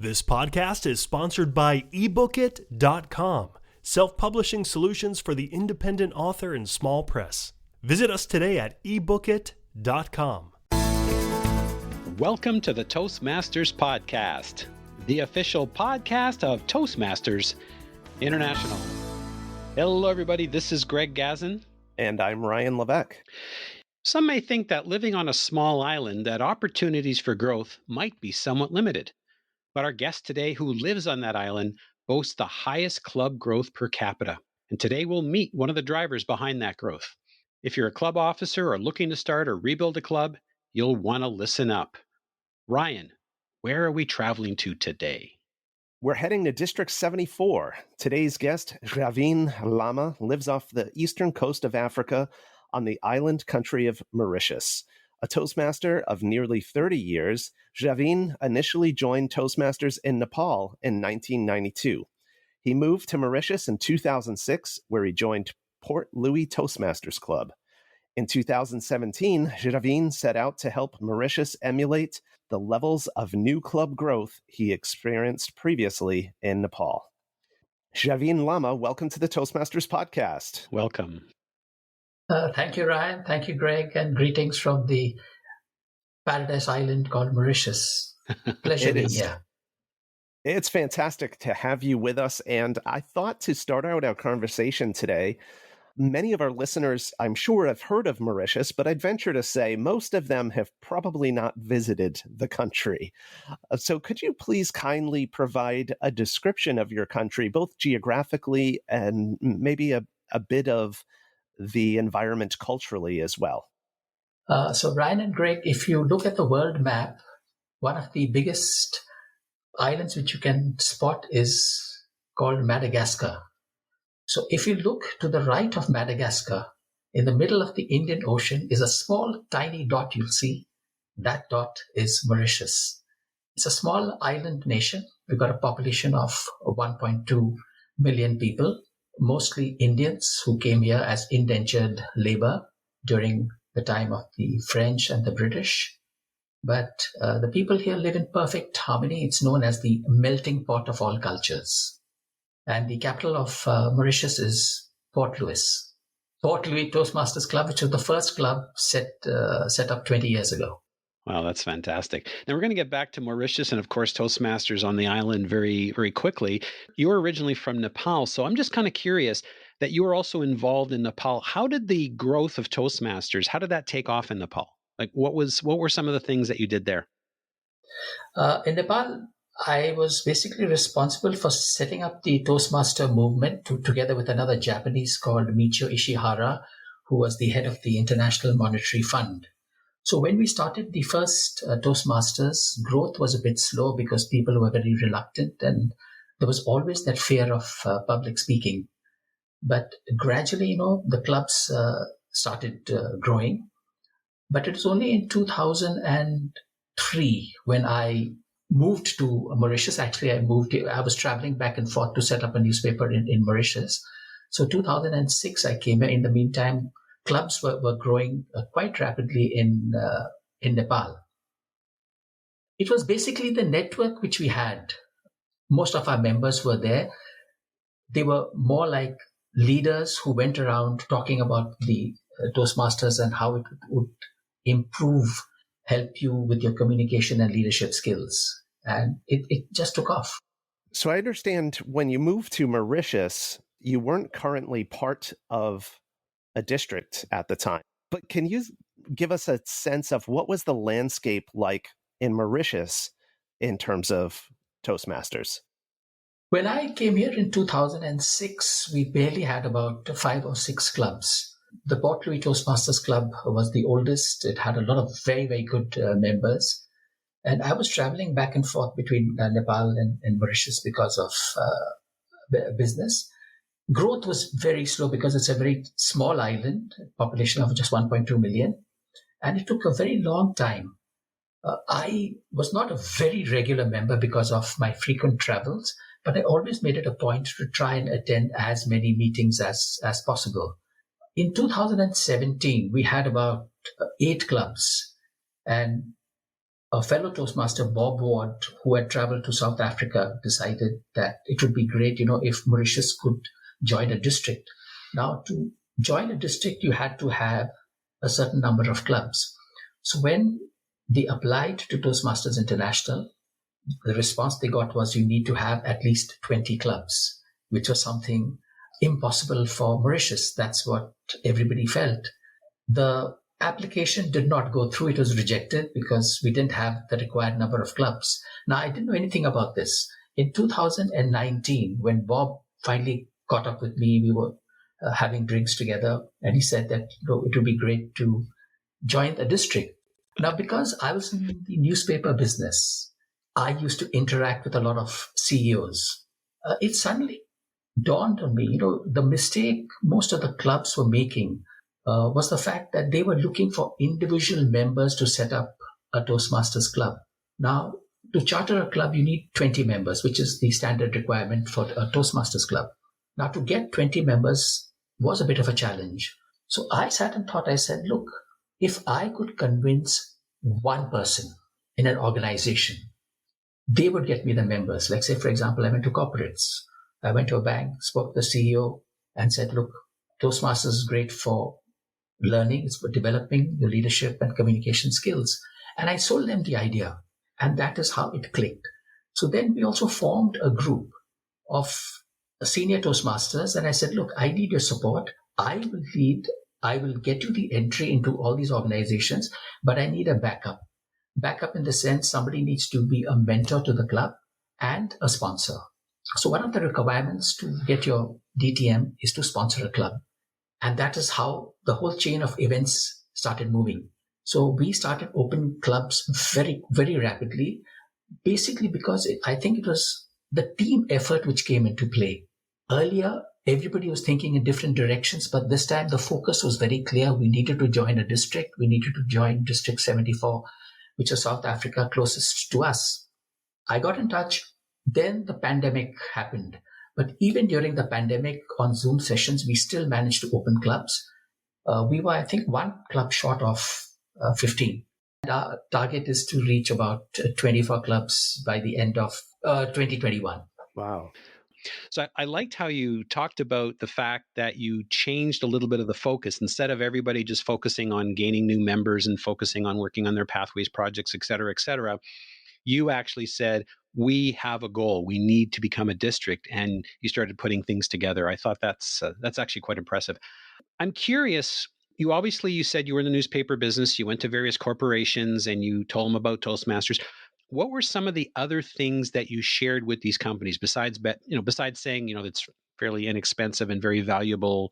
This podcast is sponsored by ebookit.com, self-publishing solutions for the independent author and small press. Visit us today at ebookit.com. Welcome to the Toastmasters Podcast, the official podcast of Toastmasters International. Hello, everybody. This is Greg Gazin. And I'm Ryan Levesque. Some may think that living on a small island, that opportunities for growth might be somewhat limited. But our guest today, who lives on that island, boasts the highest club growth per capita. And today we'll meet one of the drivers behind that growth. If you're a club officer or looking to start or rebuild a club, you'll want to listen up. Ryan, where are we traveling to today? We're heading to District 74. Today's guest, Ravin Lama, lives off the eastern coast of Africa on the island country of Mauritius. A Toastmaster of nearly 30 years, Ravin initially joined Toastmasters in Nepal in 1992. He moved to Mauritius in 2006, where he joined Port Louis Toastmasters Club. In 2017, Ravin set out to help Mauritius emulate the levels of new club growth he experienced previously in Nepal. Ravin Lama, welcome to the Toastmasters Podcast. Welcome. Thank you, Ryan. Thank you, Greg, and greetings from the paradise island called Mauritius. Pleasure being here. It's fantastic to have you with us, and I thought to start out our conversation today, many of our listeners, I'm sure, have heard of Mauritius, but I'd venture to say most of them have probably not visited the country. So could you please kindly provide a description of your country, both geographically and maybe a bit of the environment culturally as well? So Ryan and Greg, if you look at the world map, one of the biggest islands which you can spot is called Madagascar. So if you look to the right of Madagascar, in the middle of the Indian Ocean is a small, tiny dot you'll see. That dot is Mauritius. It's a small island nation. We've got a population of 1.2 million people, mostly Indians who came here as indentured labor during the time of the French and the British. But the people here live in perfect harmony. It's known as the melting pot of all cultures. And the capital of Mauritius is Port Louis. Port Louis Toastmasters Club, which was the first club set up 20 years ago. Wow, that's fantastic. Now we're going to get back to Mauritius and, of course, Toastmasters on the island very, very quickly. You were originally from Nepal, so I'm just kind of curious that you were also involved in Nepal. How did the growth of Toastmasters, how did that take off in Nepal? Like, what were some of the things that you did there? In Nepal, I was basically responsible for setting up the Toastmaster movement together with another Japanese called Michio Ishihara, who was the head of the International Monetary Fund. So when we started the first Toastmasters, growth was a bit slow because people were very reluctant and there was always that fear of public speaking. But gradually, the clubs started growing. But it was only in 2003 when I moved to Mauritius. Actually, I was traveling back and forth to set up a newspaper in Mauritius. So 2006, I came here. In the meantime, clubs were growing quite rapidly in Nepal. It was basically the network which we had. Most of our members were there. They were more like leaders who went around talking about the Toastmasters and how it would help you with your communication and leadership skills. And it just took off. So I understand when you moved to Mauritius, you weren't currently part of a district at the time. But can you give us a sense of what was the landscape like in Mauritius in terms of Toastmasters? When I came here in 2006, we barely had about 5 or 6 clubs. The Port Louis Toastmasters Club was the oldest. It had a lot of very, very good members. And I was traveling back and forth between Nepal and Mauritius because of business. Growth was very slow because it's a very small island, population of just 1.2 million. And it took a very long time. I was not a very regular member because of my frequent travels, but I always made it a point to try and attend as many meetings as possible. In 2017, we had about 8 clubs. And a fellow Toastmaster, Bob Ward, who had traveled to South Africa, decided that it would be great, if Mauritius could join a district. Now, to join a district, you had to have a certain number of clubs. So when they applied to Toastmasters International, the response they got was you need to have at least 20 clubs, which was something impossible for Mauritius. That's what everybody felt. The application did not go through. It was rejected because we didn't have the required number of clubs. Now, I didn't know anything about this. In 2019, when Bob finally caught up with me, we were having drinks together, and he said that it would be great to join the district. Now, because I was in the newspaper business, I used to interact with a lot of CEOs. It suddenly dawned on me, the mistake most of the clubs were making was the fact that they were looking for individual members to set up a Toastmasters club. Now, to charter a club, you need 20 members, which is the standard requirement for a Toastmasters club. Now, to get 20 members was a bit of a challenge. So I sat and thought, I said, look, if I could convince one person in an organization, they would get me the members. Like, say, for example, I went to corporates. I went to a bank, spoke to the CEO and said, look, Toastmasters is great for learning, it's for developing your leadership and communication skills. And I sold them the idea. And that is how it clicked. So then we also formed a group of senior Toastmasters. And I said, look, I need your support. I will get you the entry into all these organizations, but I need a backup. Backup in the sense somebody needs to be a mentor to the club and a sponsor. So one of the requirements to get your DTM is to sponsor a club. And that is how the whole chain of events started moving. So we started opening clubs very, very rapidly, basically because I think it was the team effort which came into play. Earlier, everybody was thinking in different directions, but this time the focus was very clear. We needed to join a district. We needed to join District 74, which is South Africa, closest to us. I got in touch. Then the pandemic happened. But even during the pandemic on Zoom sessions, we still managed to open clubs. We were, I think, one club short of 15. And our target is to reach about 24 clubs by the end of 2021. Wow. So I liked how you talked about the fact that you changed a little bit of the focus. Instead of everybody just focusing on gaining new members and focusing on working on their pathways projects, et cetera, you actually said, we have a goal. We need to become a district. And you started putting things together. I thought that's actually quite impressive. I'm curious, you said you were in the newspaper business. You went to various corporations and you told them about Toastmasters. What were some of the other things that you shared with these companies besides saying, it's fairly inexpensive and very valuable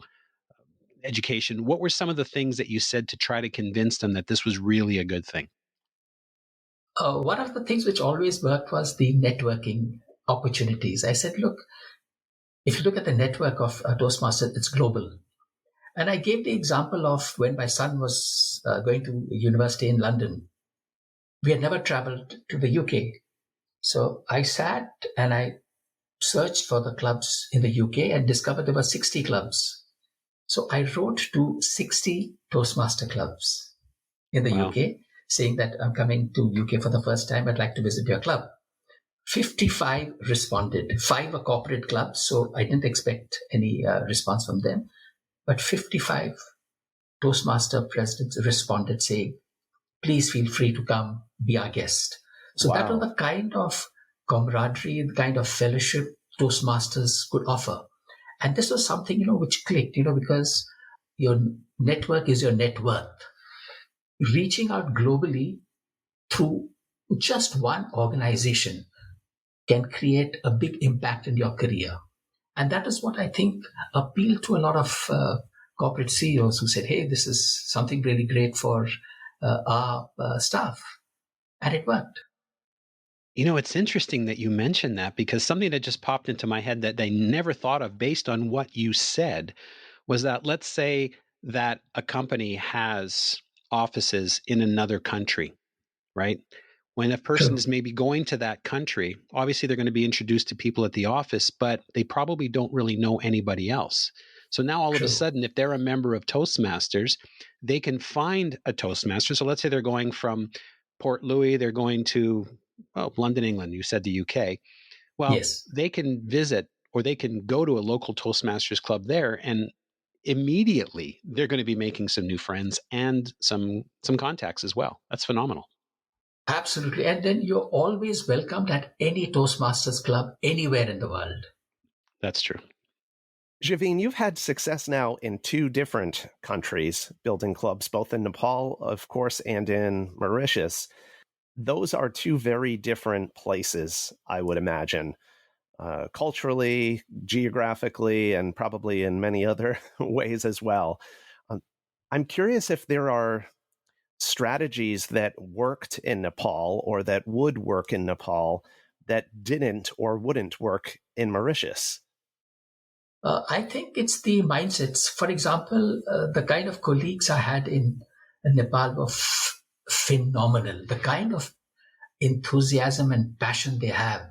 education? What were some of the things that you said to try to convince them that this was really a good thing? One of the things which always worked was the networking opportunities. I said, look, if you look at the network of Toastmasters, it's global. And I gave the example of when my son was going to university in London. We had never traveled to the UK. So I sat and I searched for the clubs in the UK and discovered there were 60 clubs. So I wrote to 60 Toastmaster clubs in the UK, saying that I'm coming to UK for the first time. I'd like to visit your club. 55 responded. 5 are corporate clubs, so I didn't expect any response from them. But 55 Toastmaster presidents responded saying, please feel free to come, be our guest. So that was the kind of camaraderie, the kind of fellowship Toastmasters could offer. And this was something, which clicked, because your network is your net worth. Reaching out globally through just one organization can create a big impact in your career. And that is what I think appealed to a lot of corporate CEOs who said, hey, this is something really great for our staff. And it worked. It's interesting that you mentioned that, because something that just popped into my head that I never thought of based on what you said was that, let's say that a company has offices in another country, right? When a person is maybe going to that country, obviously they're going to be introduced to people at the office, but they probably don't really know anybody else. So now all of a sudden, if they're a member of Toastmasters, they can find a Toastmaster. So let's say they're going from Port Louis, they're going to, well, London, England, you said the UK. Well, Yes. they can visit or they can go to a local Toastmasters club there, and immediately they're going to be making some new friends and some contacts as well. That's phenomenal. Absolutely. And then you're always welcomed at any Toastmasters club anywhere in the world. That's true. Ravin, you've had success now in 2 different countries, building clubs, both in Nepal, of course, and in Mauritius. Those are 2 very different places, I would imagine, culturally, geographically, and probably in many other ways as well. I'm curious if there are strategies that worked in Nepal or that would work in Nepal that didn't or wouldn't work in Mauritius. I think it's the mindsets. For example, the kind of colleagues I had in Nepal were phenomenal. The kind of enthusiasm and passion they have.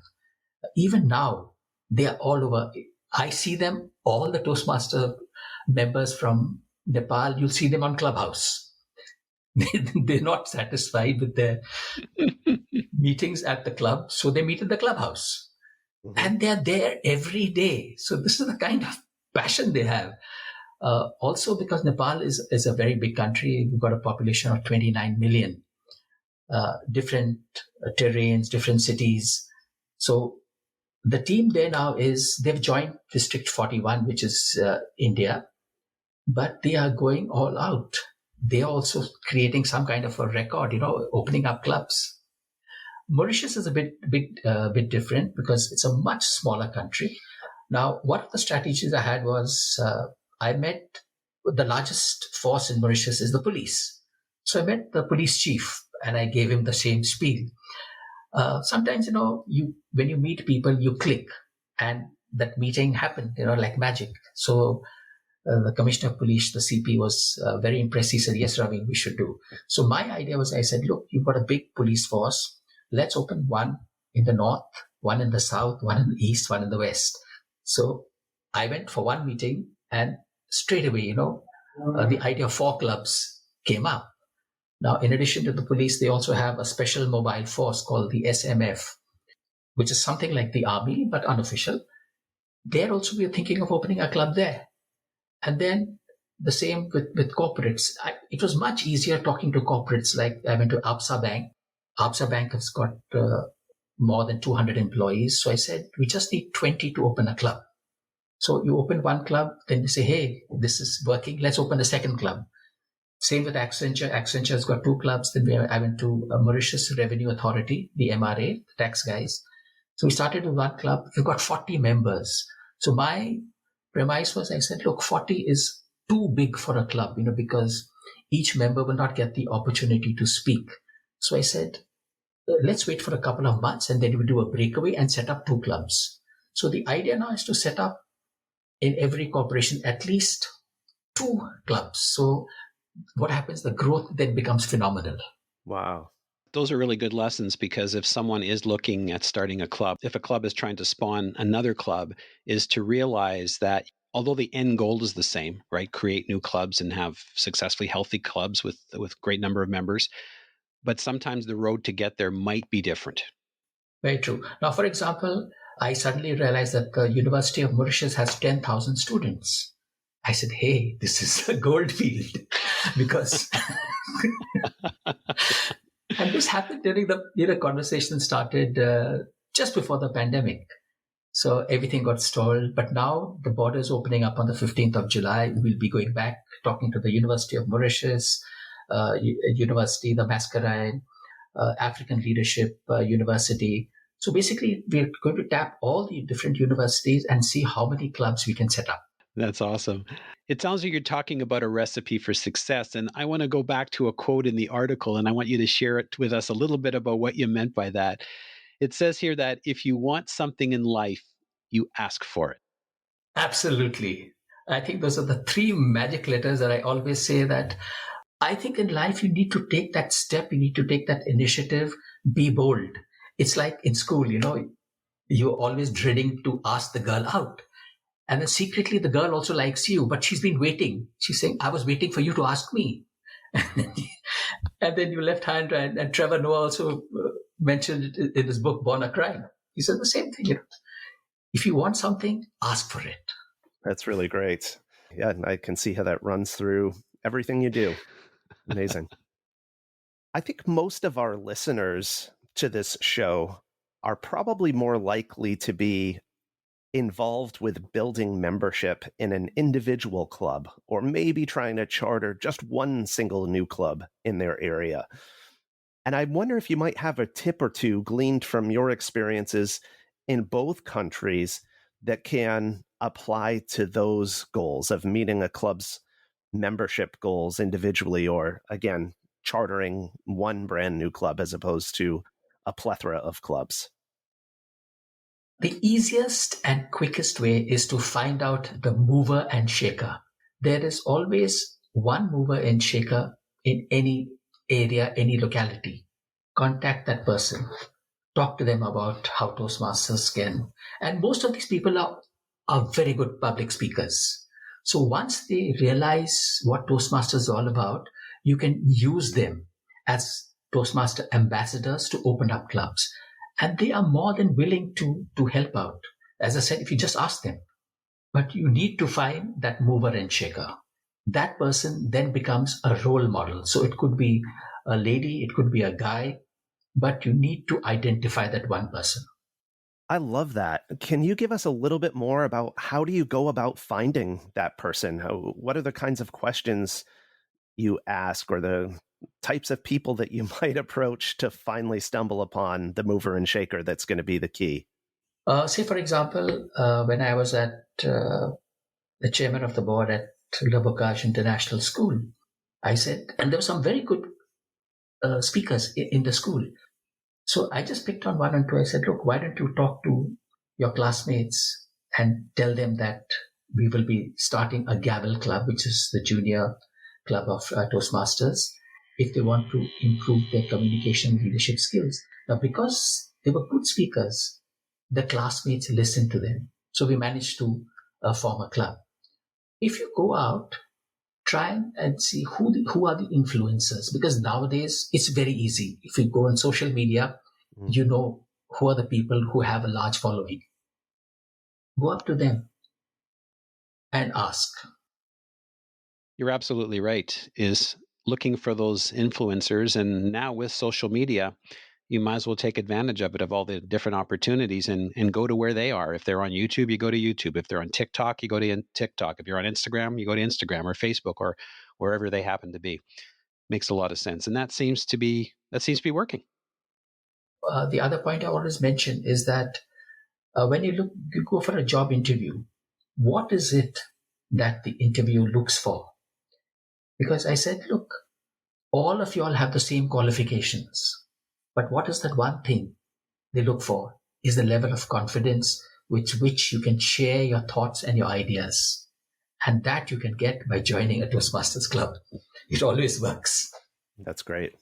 Even now, they are all over. I see them, all the Toastmaster members from Nepal, you'll see them on Clubhouse. They're not satisfied with their meetings at the club, so they meet in the clubhouse. Mm-hmm. And they're there every day. So this is the kind of passion they have. Also, because Nepal is a very big country, we've got a population of 29 million, different terrains, different cities. So the team there now they've joined District 41, which is India, but they are going all out. They're also creating some kind of a record, opening up clubs. Mauritius is a bit different because it's a much smaller country. Now, one of the strategies I had was I met the largest force in Mauritius is the police. So I met the police chief and I gave him the same spiel. Sometimes, when you meet people, you click, and that meeting happened, like magic. So the commissioner of police, the CP, was very impressed. He said, yes, Ravin, we should do. So my idea was, I said, look, you've got a big police force. Let's open one in the north, one in the south, one in the east, one in the west. So I went for one meeting, and straight away, the idea of 4 clubs came up. Now, in addition to the police, they also have a special mobile force called the SMF, which is something like the army, but unofficial. There also, we are thinking of opening a club there. And then the same with corporates. It was much easier talking to corporates. Like I went to Absa Bank. Absa Bank has got more than 200 employees. So I said, we just need 20 to open a club. So you open one club, then you say, hey, this is working. Let's open a second club. Same with Accenture. Accenture has got 2 clubs. Then I went to Mauritius Revenue Authority, the MRA, the tax guys. So we started with one club. We've got 40 members. So my premise was, I said, look, 40 is too big for a club, because each member will not get the opportunity to speak. So I said, let's wait for a couple of months and then we do a breakaway and set up 2 clubs. So the idea now is to set up in every corporation at least 2 clubs. So what happens? The growth then becomes phenomenal. Wow. Those are really good lessons, because if someone is looking at starting a club, if a club is trying to spawn another club, is to realize that although the end goal is the same, right? Create new clubs and have successfully healthy clubs with great number of members, but sometimes the road to get there might be different. Very true. Now, for example, I suddenly realized that the University of Mauritius has 10,000 students. I said, hey, this is a gold field because... And this happened during the conversation started just before the pandemic. So everything got stalled. But now the border is opening up on the 15th of July. We'll be going back, talking to the University of Mauritius, University, the Mascarene, African Leadership University. So basically, we're going to tap all the different universities and see how many clubs we can set up. That's awesome. It sounds like you're talking about a recipe for success. And I want to go back to a quote in the article, and I want you to share it with us a little bit about what you meant by that. It says here that if you want something in life, you ask for it. Absolutely. I think those are the 3 magic letters that I always say that I think in life, you need to take that step. You need to take that initiative, be bold. It's like in school, you're always dreading to ask the girl out. And then secretly, the girl also likes you, but she's been waiting. She's saying, I was waiting for you to ask me. And then you left hand, and Trevor Noah also mentioned it in his book, Born a Crime. He said the same thing. If you want something, ask for it. That's really great. Yeah, and I can see how that runs through everything you do. Amazing. I think most of our listeners to this show are probably more likely to be involved with building membership in an individual club, or maybe trying to charter just one single new club in their area. And I wonder if you might have a tip or two gleaned from your experiences in both countries that can apply to those goals of meeting a club's membership goals individually, or again, chartering one brand new club as opposed to a plethora of clubs. The easiest and quickest way is to find out the mover and shaker. There is always one mover and shaker in any area, any locality. Contact that person. Talk to them about how Toastmasters can. And most of these people are very good public speakers. So once they realize what Toastmasters is all about, you can use them as Toastmaster ambassadors to open up clubs. And they are more than willing to help out. As I said, if you just ask them. But you need to find that mover and shaker. That person then becomes a role model. So it could be a lady, it could be a guy, but you need to identify that one person. I love that. Can you give us a little bit more about how do you go about finding that person? What are the kinds of questions you ask, or the types of people that you might approach to finally stumble upon the mover and shaker that's going to be the key? Say, for example, when I was at the chairman of the board at Le Bocage International School, I said, and there were some very good speakers in the school. So I just picked on one and two. I said, look, why don't you talk to your classmates and tell them that we will be starting a Gavel Club, which is the junior club of Toastmasters, if they want to improve their communication leadership skills. Now, because they were good speakers, the classmates listened to them. So we managed to form a club. If you go out, try and see who are the influencers, because nowadays it's very easy. If you go on social media, you know who are the people who have a large following. Go up to them and ask. You're absolutely right, is looking for those influencers. And now with social media, you might as well take advantage of it, of all the different opportunities, and go to where they are. If they're on YouTube, you go to YouTube. If they're on TikTok, you go to TikTok. If you're on Instagram, you go to Instagram or Facebook or wherever they happen to be. Makes a lot of sense. And that seems to be working. The other point I always mention is that when you go for a job interview, what is it that the interview looks for? Because I said, look, all of you all have the same qualifications. But what is that one thing they look for is the level of confidence with which you can share your thoughts and your ideas. And that you can get by joining a Toastmasters club. It always works. That's great.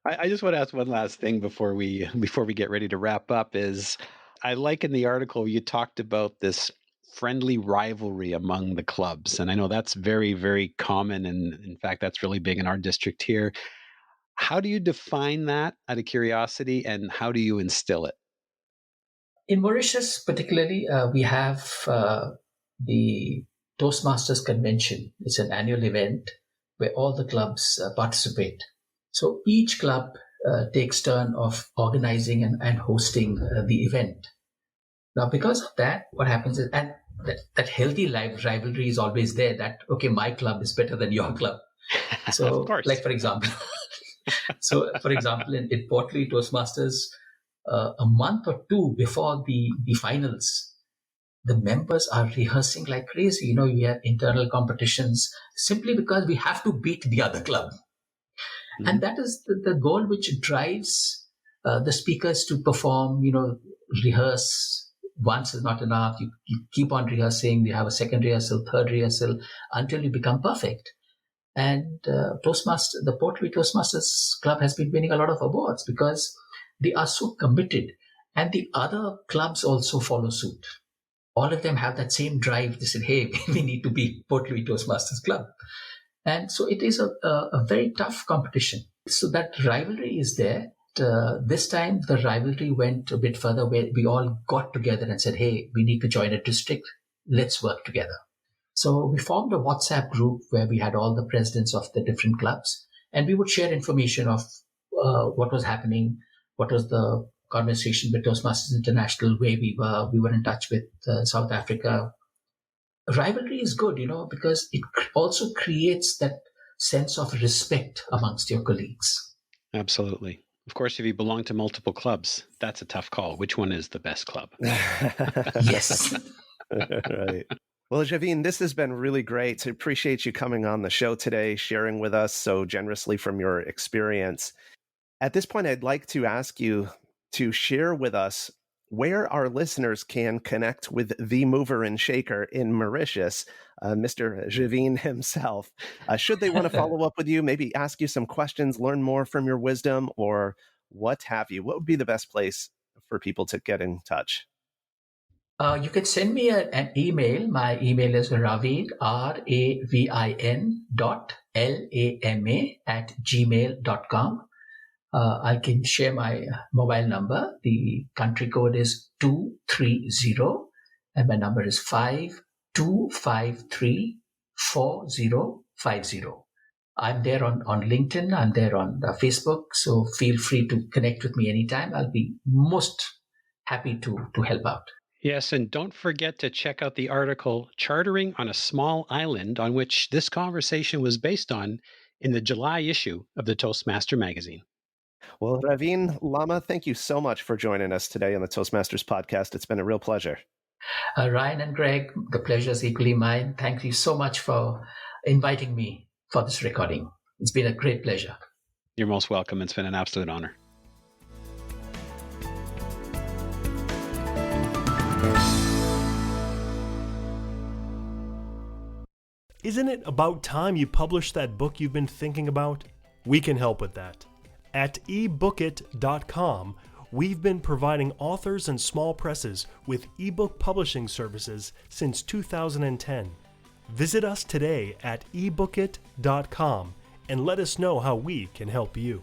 I just want to ask one last thing before we get ready to wrap up. Is I like in the article you talked about this friendly rivalry among the clubs. And I know that's very, very common. And in fact, that's really big in our district here. How do you define that, out of curiosity, and how do you instill it? In Mauritius, particularly, we have the Toastmasters Convention. It's an annual event where all the clubs participate. So each club takes turn of organizing and hosting the event. Now, because of that, what happens is, and that healthy rivalry is always there, that, okay, my club is better than your club. So, Of course. like, for example, in Port Louis Toastmasters, a month or two before the finals, the members are rehearsing like crazy. You know, we have internal competitions simply because we have to beat the other club. Mm-hmm. And that is the goal which drives the speakers to perform, rehearse. Once is not enough. You keep on rehearsing. You have a second rehearsal, third rehearsal, until you become perfect. And the Port Louis Toastmasters Club has been winning a lot of awards because they are so committed. And the other clubs also follow suit. All of them have that same drive. They said, hey, we need to beat Port Louis Toastmasters Club. And so it is a very tough competition. So that rivalry is there. This time, the rivalry went a bit further where we all got together and said, hey, we need to join a district. Let's work together. So we formed a WhatsApp group where we had all the presidents of the different clubs, and we would share information of what was happening, what was the conversation with Toastmasters International, where we were in touch with South Africa. Rivalry is good, because it also creates that sense of respect amongst your colleagues. Absolutely. Of course, if you belong to multiple clubs, that's a tough call. Which one is the best club? Yes. Right. Well, Ravin, this has been really great. I appreciate you coming on the show today, sharing with us so generously from your experience. At this point, I'd like to ask you to share with us where our listeners can connect with the mover and shaker in Mauritius, Mr. Ravin himself. Should they want to follow up with you, maybe ask you some questions, learn more from your wisdom, or what have you, what would be the best place for people to get in touch? You can send me an email. My email is Ravin, RAVIN .LAMA @gmail.com. I can share my mobile number. The country code is 230, and my number is 52534050. I'm there on LinkedIn. I'm there on Facebook. So feel free to connect with me anytime. I'll be most happy to help out. Yes, and don't forget to check out the article Chartering on a Small Island, on which this conversation was based on, in the July issue of the Toastmaster magazine. Well, Ravin, Lama, thank you so much for joining us today on the Toastmasters podcast. It's been a real pleasure. Ryan and Greg, the pleasure is equally mine. Thank you so much for inviting me for this recording. It's been a great pleasure. You're most welcome. It's been an absolute honor. Isn't it about time you published that book you've been thinking about? We can help with that. At ebookit.com, we've been providing authors and small presses with ebook publishing services since 2010. Visit us today at ebookit.com and let us know how we can help you.